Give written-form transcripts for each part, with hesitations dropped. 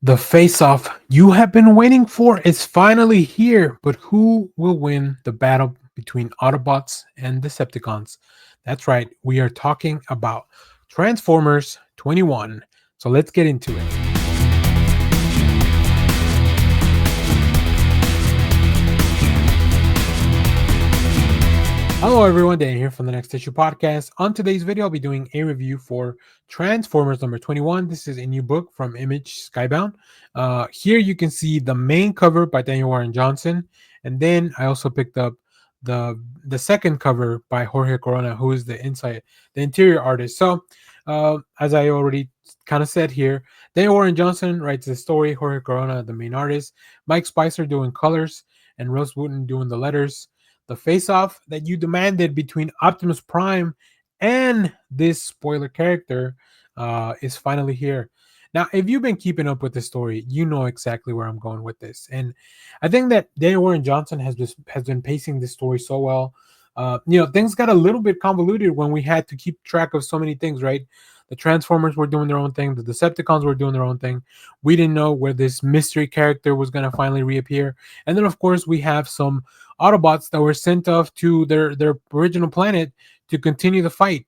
The face-off you have been waiting for is finally here, but who will win the battle between Autobots and Decepticons? That's right, we are talking about Transformers 21. So let's get into it. Hello everyone, Dan here from the Next Issue Podcast. On today's video, I'll be doing a review for Transformers number 21. This is a new book from Image Skybound. Here you can see the main cover by Daniel Warren Johnson, and then I also picked up the second cover by Jorge Corona, who is the interior artist. So as I already kind of said here, Daniel Warren Johnson writes the story, Jorge Corona the main artist, Mike Spicer doing colors, and Russ Wooten doing the letters. The face-off that you demanded between Optimus Prime and this spoiler character is finally here. Now, if you've been keeping up with the story, you know exactly where I'm going with this, and I think that Daniel Warren Johnson has been pacing this story so well. Things got a little bit convoluted when we had to keep track of so many things, right? The Transformers were doing their own thing, the Decepticons were doing their own thing. We didn't know where this mystery character was going to finally reappear, and then of course we have some Autobots that were sent off to their original planet to continue the fight.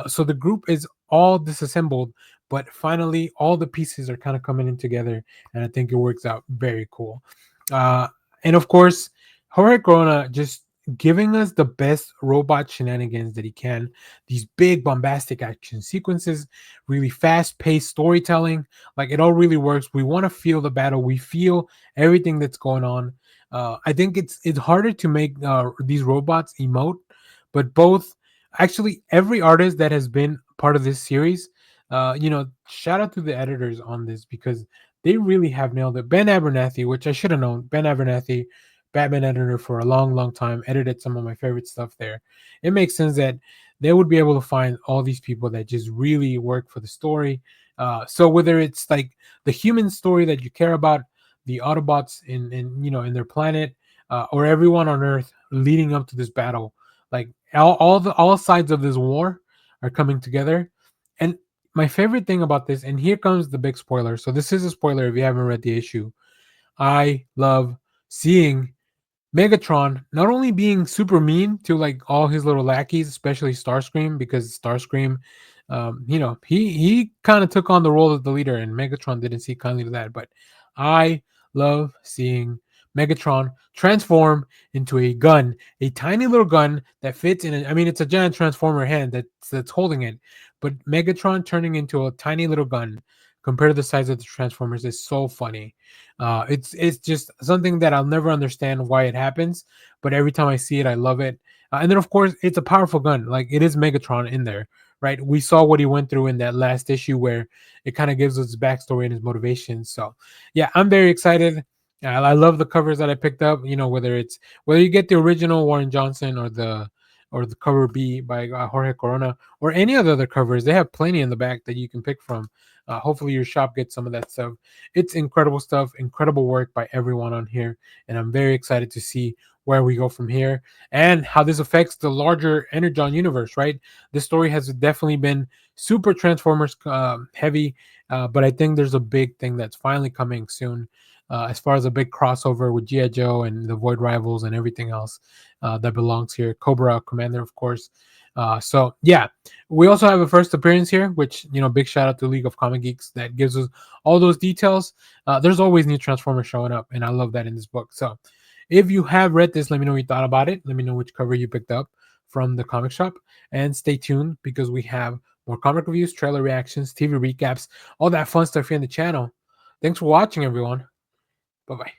So the group is all disassembled, but finally all the pieces are kind of coming in together, and I think it works out very cool. And of course, Jorge Corona just giving us the best robot shenanigans that he can. These big bombastic action sequences, really fast-paced storytelling. Like, it all really works. We want to feel the battle. We feel everything that's going on. I think it's harder to make these robots emote, but both actually every artist that has been part of this series, shout out to the editors on this because they really have nailed it. Ben Abernathy, which I should have known, Ben Abernathy, Batman editor for a long, long time, edited some of my favorite stuff there. It makes sense that they would be able to find all these people that just really work for the story. So whether it's like the human story that you care about, the Autobots in their planet, or everyone on Earth leading up to this battle, like all sides of this war are coming together. And my favorite thing about this, and here comes the big spoiler. So this is a spoiler if you haven't read the issue. I love seeing Megatron not only being super mean to like all his little lackeys, especially Starscream, because Starscream, he kind of took on the role of the leader, and Megatron didn't see kindly to that. But I love seeing Megatron transform into a gun, a tiny little gun that fits in. I mean, it's a giant Transformer hand that's holding it, but Megatron turning into a tiny little gun compared to the size of the Transformers is so funny. It's just something that I'll never understand why it happens, but every time I see it, I love it. And then of course, it's a powerful gun. Like, it is Megatron in there, right? We saw what he went through in that last issue where it kind of gives us his backstory and his motivation. So yeah, I'm very excited. I love the covers that I picked up. Whether you get the original Warren Johnson or the cover B by Jorge Corona or any of the other covers, they have plenty in the back that you can pick from. Hopefully your shop gets some of that stuff. It's incredible stuff, incredible work by everyone on here, and I'm very excited to see where we go from here and how this affects the larger Energon universe, right? This story has definitely been super Transformers heavy, but I think there's a big thing that's finally coming soon, as far as a big crossover with G.I. Joe and the Void Rivals and everything else that belongs here. Cobra Commander, of course. So yeah, we also have a first appearance here, which, big shout out to League of Comic Geeks that gives us all those details. There's always new Transformers showing up, and I love that in this book. So if you have read this, let me know what you thought about it. Let me know which cover you picked up from the comic shop, and stay tuned because we have more comic reviews, trailer reactions, TV recaps, all that fun stuff here on the channel. Thanks for watching, everyone. Bye bye.